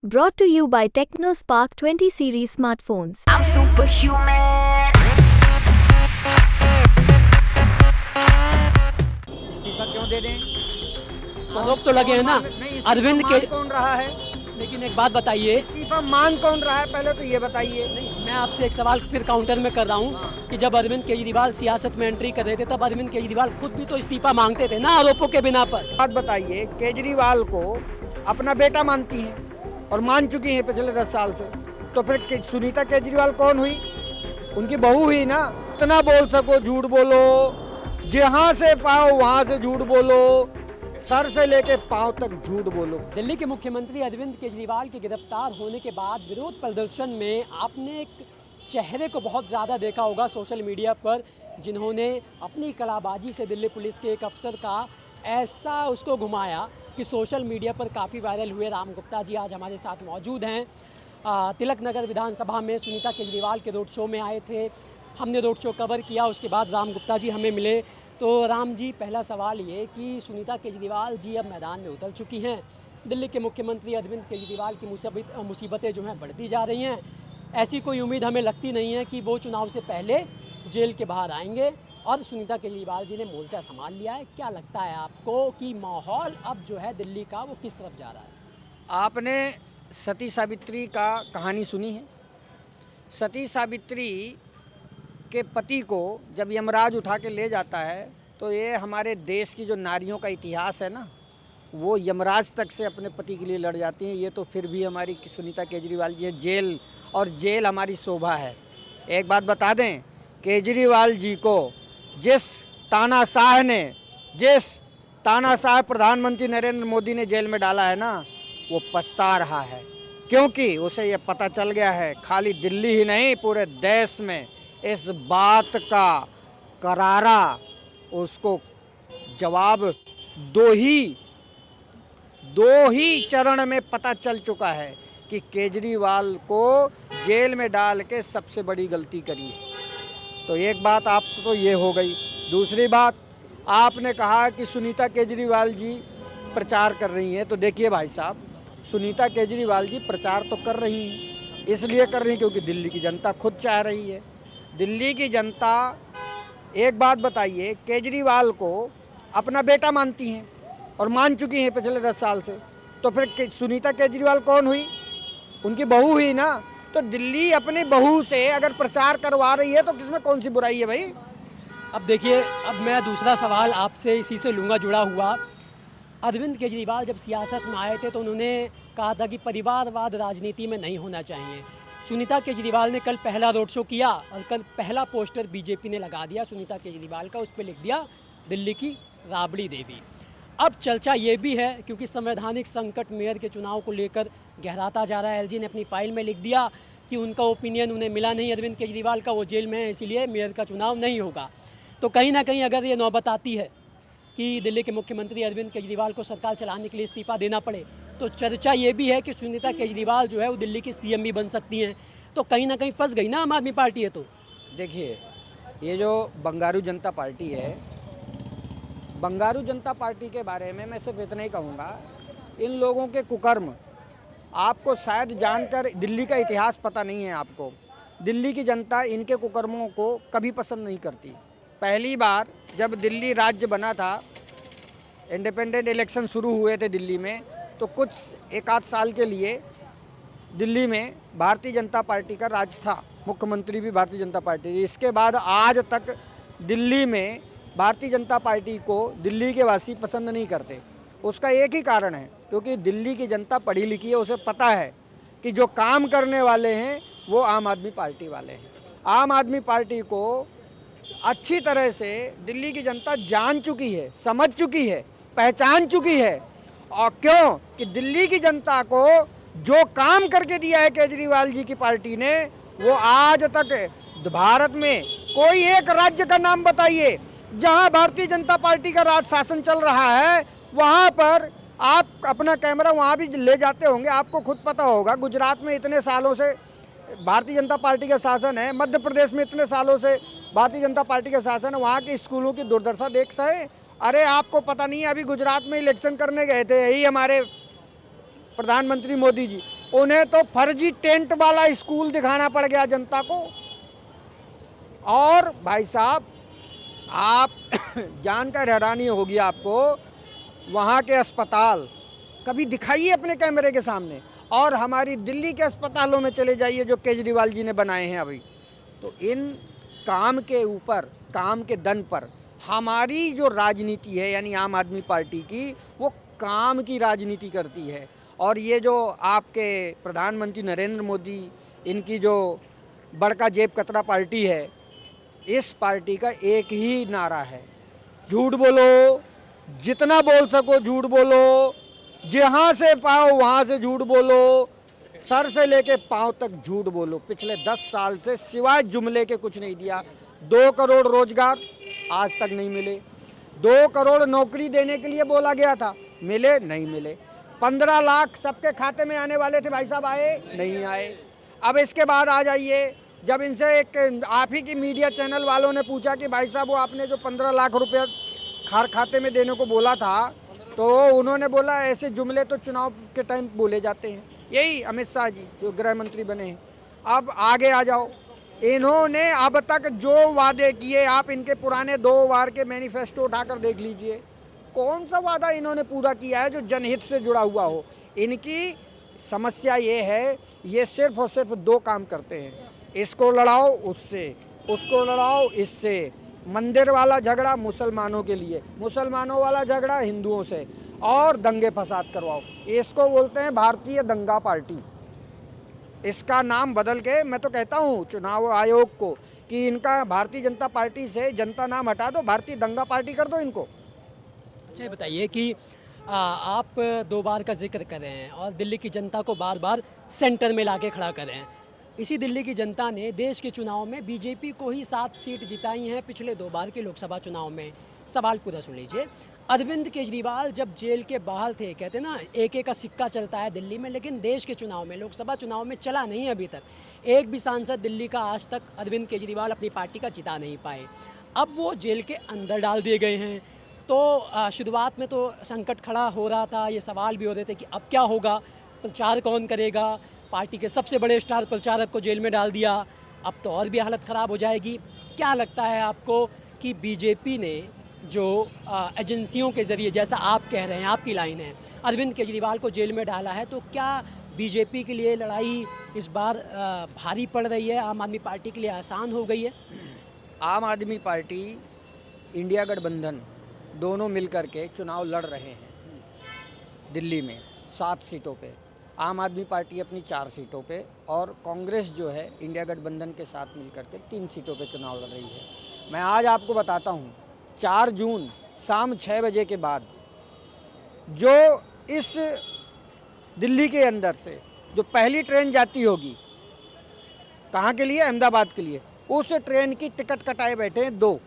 Brought to you by TechnoSpark 20 series smartphones. I'm superhuman. इस्तीफा क्यों दे दें? आरोप तो लगे हैं ना नहीं, अरविंद इस्तीफा के। मांग कौन रहा है? लेकिन एक बात बताइए, इस्तीफा मांग कौन रहा है, पहले तो ये बताइए। मैं आपसे एक सवाल फिर काउंटर में कर रहा हूँ कि जब अरविंद केजरीवाल सियासत में एंट्री कर रहे थे तब अरविंद केजरीवाल खुद भी तो इस्तीफा मांगते थे ना आरोपों के बिना पर। बात बताइए, केजरीवाल को अपना बेटा मानती हैं और मान चुकी हैं पिछले 10 साल से, तो फिर सुनीता केजरीवाल कौन हुई? उनकी बहू हुई ना। इतना बोल सको झूठ बोलो, जहाँ से पाओ वहाँ से झूठ बोलो, सर से लेके पांव तक झूठ बोलो। दिल्ली के मुख्यमंत्री अरविंद केजरीवाल के गिरफ्तार होने के बाद विरोध प्रदर्शन में आपने एक चेहरे को बहुत ज़्यादा देखा होगा सोशल मीडिया पर, जिन्होंने अपनी कलाबाजी से दिल्ली पुलिस के एक अफसर का ऐसा उसको घुमाया कि सोशल मीडिया पर काफ़ी वायरल हुए। राम गुप्ता जी आज हमारे साथ मौजूद हैं। तिलक नगर विधानसभा में सुनीता केजरीवाल के रोड शो में आए थे, हमने रोड शो कवर किया, उसके बाद राम गुप्ता जी हमें मिले। तो राम जी, पहला सवाल ये कि सुनीता केजरीवाल जी अब मैदान में उतर चुकी हैं, दिल्ली के मुख्यमंत्री अरविंद केजरीवाल की मुसीबतें जो हैं बढ़ती जा रही हैं, ऐसी कोई उम्मीद हमें लगती नहीं है कि वो चुनाव से पहले जेल के बाहर आएंगे और सुनीता केजरीवाल जी ने मोर्चा संभाल लिया है। क्या लगता है आपको कि माहौल अब जो है दिल्ली का वो किस तरफ जा रहा है? आपने सती सावित्री का कहानी सुनी है? सती सावित्री के पति को जब यमराज उठा के ले जाता है, तो ये हमारे देश की जो नारियों का इतिहास है ना, वो यमराज तक से अपने पति के लिए लड़ जाती हैं। ये तो फिर भी हमारी सुनीता केजरीवाल जी जेल, और जेल हमारी शोभा है। एक बात बता दें, केजरीवाल जी को जिस तानाशाह प्रधानमंत्री नरेंद्र मोदी ने जेल में डाला है ना, वो पछता रहा है, क्योंकि उसे ये पता चल गया है, खाली दिल्ली ही नहीं पूरे देश में इस बात का करारा उसको जवाब दो ही चरण में पता चल चुका है कि केजरीवाल को जेल में डाल के सबसे बड़ी गलती करी है। तो एक बात आप तो ये हो गई। दूसरी बात, आपने कहा कि सुनीता केजरीवाल जी प्रचार कर रही हैं, तो देखिए भाई साहब, सुनीता केजरीवाल जी प्रचार तो कर रही हैं, इसलिए कर रही हैं क्योंकि दिल्ली की जनता खुद चाह रही है। दिल्ली की जनता, एक बात बताइए, केजरीवाल को अपना बेटा मानती हैं और मान चुकी हैं पिछले 10 साल से, तो फिर सुनीता केजरीवाल कौन हुई? उनकी बहू हुई ना। तो दिल्ली अपनी बहू से अगर प्रचार करवा रही है तो किसमें कौन सी बुराई है भाई? अब देखिए, अब मैं दूसरा सवाल आपसे इसी से लूँगा जुड़ा हुआ। अरविंद केजरीवाल जब सियासत में आए थे तो उन्होंने कहा था कि परिवारवाद राजनीति में नहीं होना चाहिए। सुनीता केजरीवाल ने कल पहला रोड शो किया और कल पहला पोस्टर बीजेपी ने लगा दिया सुनीता केजरीवाल का, उस पर लिख दिया दिल्ली की राबड़ी देवी। अब चर्चा ये भी है, क्योंकि संवैधानिक संकट मेयर के चुनाव को लेकर गहराता जा रहा है, एलजी ने अपनी फाइल में लिख दिया कि उनका ओपिनियन उन्हें मिला नहीं अरविंद केजरीवाल का, वो जेल में है, इसीलिए मेयर का चुनाव नहीं होगा। तो कहीं ना कहीं अगर ये नौबत आती है कि दिल्ली के मुख्यमंत्री अरविंद केजरीवाल को सरकार चलाने के लिए इस्तीफा देना पड़े, तो चर्चा ये भी है कि सुनीता केजरीवाल जो है वो दिल्ली की सीएम भी बन सकती हैं। तो कहीं ना कहीं फंस गई ना आम आदमी पार्टी है। तो देखिए, ये जो बंगारू जनता पार्टी है, बंगारू जनता पार्टी के बारे में मैं सिर्फ इतना ही कहूँगा, इन लोगों के कुकर्म आपको शायद जानकर, दिल्ली का इतिहास पता नहीं है आपको, दिल्ली की जनता इनके कुकर्मों को कभी पसंद नहीं करती। पहली बार जब दिल्ली राज्य बना था, इंडिपेंडेंट इलेक्शन शुरू हुए थे दिल्ली में, तो कुछ एक आध साल के लिए दिल्ली में भारतीय जनता पार्टी का राज था, मुख्यमंत्री भी भारतीय जनता पार्टी। इसके बाद आज तक दिल्ली में भारतीय जनता पार्टी को दिल्ली के वासी पसंद नहीं करते। उसका एक ही कारण है, क्योंकि दिल्ली की जनता पढ़ी लिखी है, उसे पता है कि जो काम करने वाले हैं वो आम आदमी पार्टी वाले हैं। आम आदमी पार्टी को अच्छी तरह से दिल्ली की जनता जान चुकी है, समझ चुकी है, पहचान चुकी है। और क्यों कि दिल्ली की जनता को जो काम करके दिया है केजरीवाल जी की पार्टी ने, वो आज तक भारत में कोई एक राज्य का नाम बताइए जहां भारतीय जनता पार्टी का राज शासन चल रहा है, वहां पर आप अपना कैमरा वहां भी ले जाते होंगे, आपको खुद पता होगा। गुजरात में इतने सालों से भारतीय जनता पार्टी का शासन है, मध्य प्रदेश में इतने सालों से भारतीय जनता पार्टी का शासन है, वहाँ के स्कूलों की दुर्दशा देख सके। अरे आपको पता नहीं है, अभी गुजरात में इलेक्शन करने गए थे यही हमारे प्रधानमंत्री मोदी जी, उन्हें तो फर्जी टेंट वाला स्कूल दिखाना पड़ गया जनता को। और भाई साहब, आप जानकर हैरानी होगी आपको, वहाँ के अस्पताल कभी दिखाइए अपने कैमरे के सामने, और हमारी दिल्ली के अस्पतालों में चले जाइए जो केजरीवाल जी ने बनाए हैं अभी। तो इन काम के ऊपर, काम के दम पर हमारी जो राजनीति है यानी आम आदमी पार्टी की, वो काम की राजनीति करती है। और ये जो आपके प्रधानमंत्री नरेंद्र मोदी, इनकी जो बड़का जेब कतरा पार्टी है, इस पार्टी का एक ही नारा है, झूठ बोलो, जितना बोल सको झूठ बोलो, जहाँ से पाओ वहाँ से झूठ बोलो, सर से लेके पाँव तक झूठ बोलो। पिछले 10 साल से सिवाय जुमले के कुछ नहीं दिया। 2 करोड़ रोजगार आज तक नहीं मिले, 2 करोड़ नौकरी देने के लिए बोला गया था, मिले नहीं मिले। 15 लाख सबके खाते में आने वाले थे भाई साहब, आए नहीं आए। अब इसके बाद आ जाइए, जब इनसे एक आप ही की मीडिया चैनल वालों ने पूछा कि भाई साहब वो आपने जो 15 लाख रुपये खाते में देने को बोला था, तो उन्होंने बोला ऐसे जुमले तो चुनाव के टाइम बोले जाते हैं। यही अमित शाह जी जो गृह मंत्री बने हैं। अब आगे आ जाओ, इन्होंने अब तक जो वादे किए, आप इनके पुराने 2 बार के मैनिफेस्टो उठाकर देख लीजिए, कौन सा वादा इन्होंने पूरा किया है जो जनहित से जुड़ा हुआ हो। इनकी समस्या ये है, ये सिर्फ और सिर्फ 2 काम करते हैं, इसको लड़ाओ उससे, उसको लड़ाओ इससे। मंदिर वाला झगड़ा मुसलमानों के लिए, मुसलमानों वाला झगड़ा हिंदुओं से, और दंगे फसाद करवाओ। इसको बोलते हैं भारतीय दंगा पार्टी। इसका नाम बदल के, मैं तो कहता हूँ चुनाव आयोग को कि इनका भारतीय जनता पार्टी से जनता नाम हटा दो, भारतीय दंगा पार्टी कर दो इनको। अच्छा, ये बताइए कि आप 2 बार का जिक्र कर रहे हैं और दिल्ली की जनता को बार बार सेंटर में लाके खड़ा कर रहे हैं। इसी दिल्ली की जनता ने देश के चुनाव में बीजेपी को ही 7 सीट जिताई हैं पिछले 2 बार के लोकसभा चुनाव में। सवाल पूरा सुन लीजिए। अरविंद केजरीवाल जब जेल के बाहर थे, कहते ना एक एक का सिक्का चलता है दिल्ली में, लेकिन देश के चुनाव में, लोकसभा चुनाव में चला नहीं है अभी तक। एक भी सांसद दिल्ली का आज तक अरविंद केजरीवाल अपनी पार्टी का जिता नहीं पाए। अब वो जेल के अंदर डाल दिए गए हैं। तो शुरुआत में तो संकट खड़ा हो रहा था, ये सवाल भी हो रहे थे कि अब क्या होगा, प्रचार कौन करेगा। पार्टी के सबसे बड़े स्टार प्रचारक को जेल में डाल दिया, अब तो और भी हालत ख़राब हो जाएगी। क्या लगता है आपको कि बीजेपी ने जो एजेंसियों के ज़रिए, जैसा आप कह रहे हैं, आपकी लाइन है, अरविंद केजरीवाल को जेल में डाला है, तो क्या बीजेपी के लिए लड़ाई इस बार भारी पड़ रही है, आम आदमी पार्टी के लिए आसान हो गई है? आम आदमी पार्टी, इंडिया गठबंधन दोनों मिलकर के चुनाव लड़ रहे हैं दिल्ली में 7 सीटों पे। आम आदमी पार्टी अपनी 4 सीटों पे, और कांग्रेस जो है इंडिया गठबंधन के साथ मिलकर के 3 सीटों पे चुनाव लड़ रही है। मैं आज आपको बताता हूँ, 4 जून शाम 6 बजे के बाद जो इस दिल्ली के अंदर से जो पहली ट्रेन जाती होगी, कहाँ के लिए? अहमदाबाद के लिए। उस ट्रेन की टिकट कटाए बैठे हैं 2,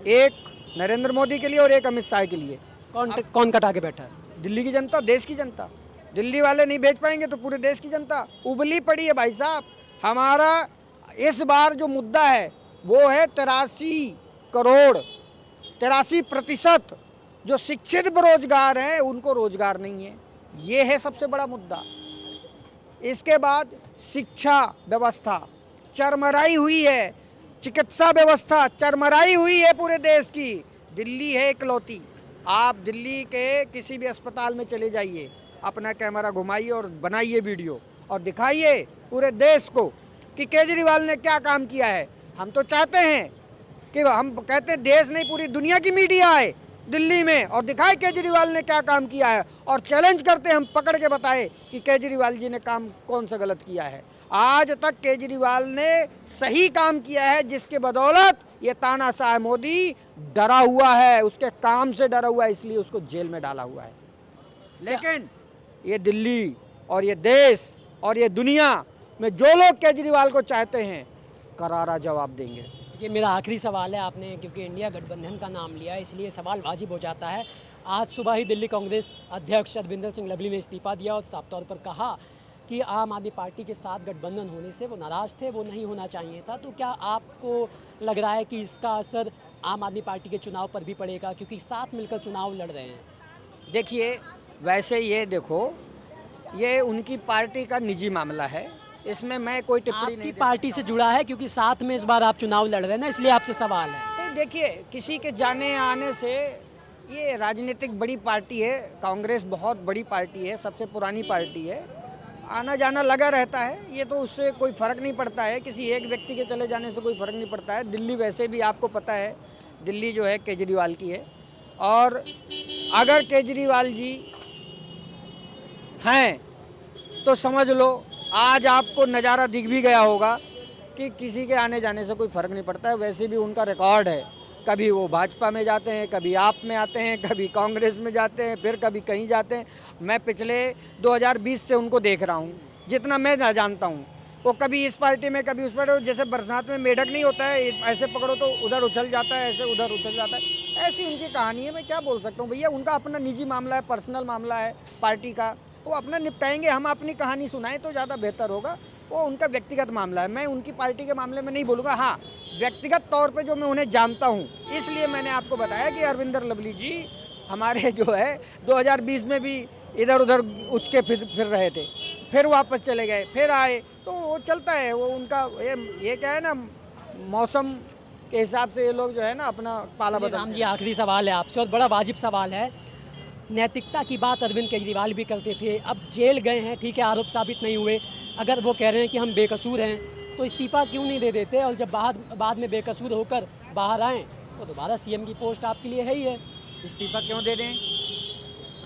एक नरेंद्र मोदी के लिए और एक अमित शाह के लिए। कौन कटा के बैठा है? दिल्ली की जनता, देश की जनता। दिल्ली वाले नहीं भेज पाएंगे तो पूरे देश की जनता उबली पड़ी है भाई साहब। हमारा इस बार जो मुद्दा है वो है 83 करोड़ 83% जो शिक्षित बेरोजगार हैं उनको रोजगार नहीं है, ये है सबसे बड़ा मुद्दा। इसके बाद शिक्षा व्यवस्था चरमराई हुई है, चिकित्सा व्यवस्था चरमराई हुई है पूरे देश की। दिल्ली है इकलौती। आप दिल्ली के किसी भी अस्पताल में चले जाइए, अपना कैमरा घुमाइए और बनाइए वीडियो और दिखाइए पूरे देश को कि केजरीवाल ने क्या काम किया है। हम तो चाहते हैं कि हम कहते हैं देश नहीं पूरी दुनिया की मीडिया आए दिल्ली में और दिखाए केजरीवाल ने क्या काम किया है, और चैलेंज करते हैं हम, पकड़ के बताए कि केजरीवाल जी ने काम कौन सा गलत किया है। आज तक केजरीवाल ने सही काम किया है, जिसके बदौलत ये तानाशाह मोदी डरा हुआ है, उसके काम से डरा हुआ है, इसलिए उसको जेल में डाला हुआ है। लेकिन ये दिल्ली और ये देश और ये दुनिया में जो लोग केजरीवाल को चाहते हैं करारा जवाब देंगे। ये मेरा आखिरी सवाल है, आपने क्योंकि इंडिया गठबंधन का नाम लिया है इसलिए सवाल वाजिब हो जाता है। आज सुबह ही दिल्ली कांग्रेस अध्यक्ष अरविंदर सिंह लवली ने इस्तीफा दिया और साफ तौर पर कहा कि आम आदमी पार्टी के साथ गठबंधन होने से वो नाराज़ थे, वो नहीं होना चाहिए था। तो क्या आपको लग रहा है कि इसका असर आम आदमी पार्टी के चुनाव पर भी पड़ेगा, क्योंकि साथ मिलकर चुनाव लड़ रहे हैं? देखिए, वैसे ये देखो, ये उनकी पार्टी का निजी मामला है, इसमें मैं कोई टिप्पणी आपकी नहीं पार्टी से जुड़ा है क्योंकि साथ में इस बार आप चुनाव लड़ रहे हैं ना, इसलिए आपसे सवाल है। नहीं, देखिए किसी के जाने आने से, ये राजनीतिक बड़ी पार्टी है, कांग्रेस बहुत बड़ी पार्टी है, सबसे पुरानी पार्टी है, आना जाना लगा रहता है, ये तो उससे कोई फ़र्क नहीं पड़ता है, किसी एक व्यक्ति के चले जाने से कोई फ़र्क नहीं पड़ता है। दिल्ली वैसे भी आपको पता है, दिल्ली जो है केजरीवाल की है, और अगर केजरीवाल जी हैं तो समझ लो आज आपको नज़ारा दिख भी गया होगा कि किसी के आने जाने से कोई फ़र्क नहीं पड़ता है। वैसे भी उनका रिकॉर्ड है, कभी वो भाजपा में जाते हैं, कभी आप में आते हैं, कभी कांग्रेस में जाते हैं, फिर कभी कहीं जाते हैं। मैं पिछले 2020 से उनको देख रहा हूँ, जितना मैं जानता हूँ, वो कभी इस पार्टी में कभी उस पार्टी, जैसे बरसात में मेढक नहीं होता है, ऐसे पकड़ो तो उधर उछल जाता है, ऐसे उधर उछल जाता है, ऐसी उनकी कहानी है। मैं क्या बोल सकता हूँ भैया, उनका अपना निजी मामला है, पर्सनल मामला है पार्टी का, वो अपना निपटाएंगे, हम अपनी कहानी सुनाएं तो ज़्यादा बेहतर होगा। वो उनका व्यक्तिगत मामला है, मैं उनकी पार्टी के मामले में नहीं बोलूँगा। हाँ, व्यक्तिगत तौर पे जो मैं उन्हें जानता हूँ, इसलिए मैंने आपको बताया कि अरविंदर लवली जी हमारे जो है 2020 में भी इधर उधर उछ के फिर रहे थे, फिर वापस चले गए, फिर आए, तो वो चलता है। वो उनका ये क्या है ना, मौसम के हिसाब से ये लोग जो है ना अपना पाला बदलते हैं। राम जी, आखिरी सवाल है आपसे और बड़ा वाजिब सवाल है। नैतिकता की बात अरविंद केजरीवाल भी करते थे, अब जेल गए हैं, ठीक है, आरोप साबित नहीं हुए, अगर वो कह रहे हैं कि हम बेकसूर हैं तो इस्तीफ़ा क्यों नहीं दे देते, और जब बाद में बेकसूर होकर बाहर आएँ तो दोबारा सीएम की पोस्ट आपके लिए है ही है। इस्तीफा क्यों दे दें?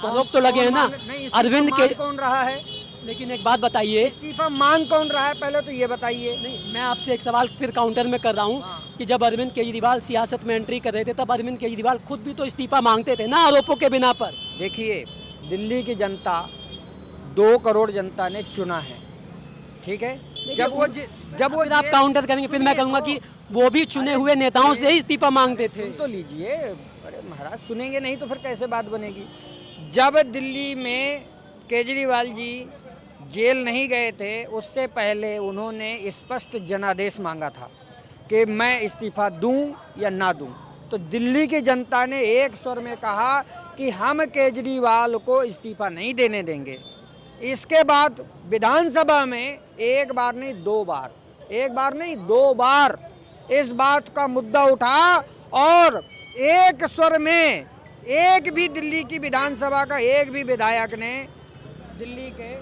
आरोप तो लगे हैं ना अरविंद के। कौन रहा है? लेकिन एक बात बताइए, इस्तीफा मांग कौन रहा है, पहले तो ये बताइए। नहीं, मैं आपसे एक सवाल फिर काउंटर में कर रहा हूँ कि जब अरविंद केजरीवाल सियासत में एंट्री कर रहे थे तब अरविंद केजरीवाल खुद भी तो इस्तीफा मांगते थे ना, आरोपों के बिना पर। देखिए, दिल्ली की जनता 2 करोड़ जनता ने चुना है, ठीक है। जब वो फिर आप काउंटर करेंगे, फिर मैं कहूँगा कि वो भी चुने हुए नेताओं से ही इस्तीफा मांगते थे। सुन तो लीजिए, अरे महाराज सुनेंगे नहीं तो फिर कैसे बात बनेगी। जब दिल्ली में केजरीवाल जी जेल नहीं गए थे, उससे पहले उन्होंने स्पष्ट जनादेश मांगा था कि मैं इस्तीफा दूं या ना दूं, तो दिल्ली की जनता ने एक स्वर में कहा कि हम केजरीवाल को इस्तीफा नहीं देने देंगे। इसके बाद विधानसभा में एक बार नहीं 2 बार, एक बार नहीं 2 बार इस बात का मुद्दा उठा, और एक स्वर में एक भी दिल्ली की विधानसभा का एक भी विधायक ने दिल्ली के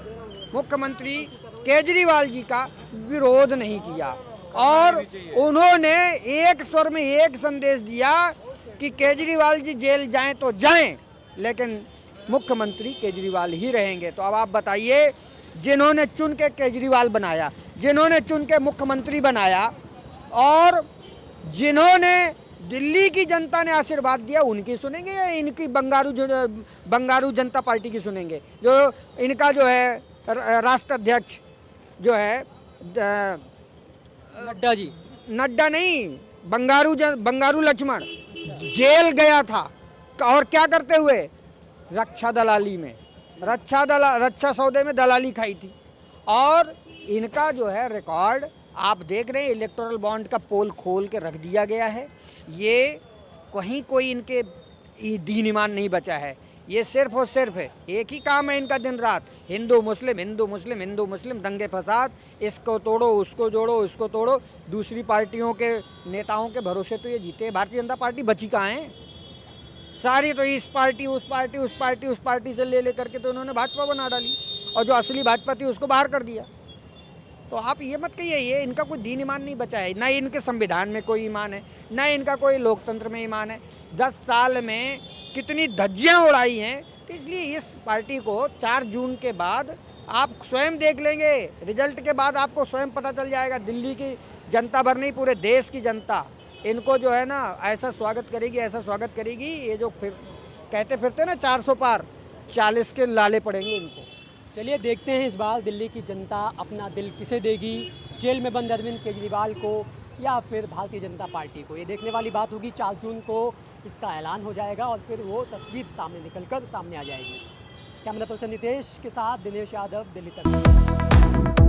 मुख्यमंत्री केजरीवाल जी का विरोध नहीं किया, और उन्होंने एक स्वर में एक संदेश दिया कि केजरीवाल जी जेल जाएं तो जाएं, लेकिन मुख्यमंत्री केजरीवाल ही रहेंगे। तो अब आप बताइए, जिन्होंने चुन के केजरीवाल बनाया, जिन्होंने चुन के मुख्यमंत्री बनाया, और जिन्होंने दिल्ली की जनता ने आशीर्वाद दिया, उनकी सुनेंगे या इनकी बंगारू जनता पार्टी की सुनेंगे? जो इनका जो है राष्ट्राध्यक्ष जो है नड्डा जी, नड्डा नहीं, बंगारू लक्ष्मण जेल गया था, और क्या करते हुए? रक्षा दलाली में, रक्षा सौदे में दलाली खाई थी। और इनका जो है रिकॉर्ड आप देख रहे हैं, इलेक्टोरल बॉन्ड का पोल खोल के रख दिया गया है। ये कहीं कोई इनके दीन ईमान नहीं बचा है, ये सिर्फ और सिर्फ है, एक ही काम है इनका दिन रात, हिंदू मुस्लिम, हिंदू मुस्लिम, हिंदू मुस्लिम, दंगे फसाद, इसको तोड़ो, उसको जोड़ो, उसको तोड़ो। दूसरी पार्टियों के नेताओं के भरोसे तो ये जीते। भारतीय जनता पार्टी बची कहाँ है? सारी तो इस पार्टी उस पार्टी उस पार्टी उस पार्टी से ले करके तो उन्होंने भाजपा बना डाली, और जो असली भाजपा थी उसको बाहर कर दिया। तो आप ये मत कहिए ये इनका कोई दीन ईमान नहीं बचा है, ना इनके संविधान में कोई ईमान है, ना इनका कोई लोकतंत्र में ईमान है। 10 साल में कितनी धज्जियाँ उड़ाई हैं, तो इसलिए इस पार्टी को 4 जून के बाद आप स्वयं देख लेंगे, रिजल्ट के बाद आपको स्वयं पता चल जाएगा। दिल्ली की जनता भर नहीं, पूरे देश की जनता इनको जो है ना ऐसा स्वागत करेगी, ऐसा स्वागत करेगी। ये जो फिर कहते फिरते ना 400 पार, 40 के लाले पड़ेंगे इनको। चलिए देखते हैं इस बार दिल्ली की जनता अपना दिल किसे देगी, जेल में बंद अरविंद केजरीवाल को या फिर भारतीय जनता पार्टी को। ये देखने वाली बात होगी। 4 जून को इसका ऐलान हो जाएगा और फिर वो तस्वीर सामने निकलकर सामने आ जाएगी। कैमरा पर्सन नितेश के साथ दिनेश यादव, दिल्ली तक।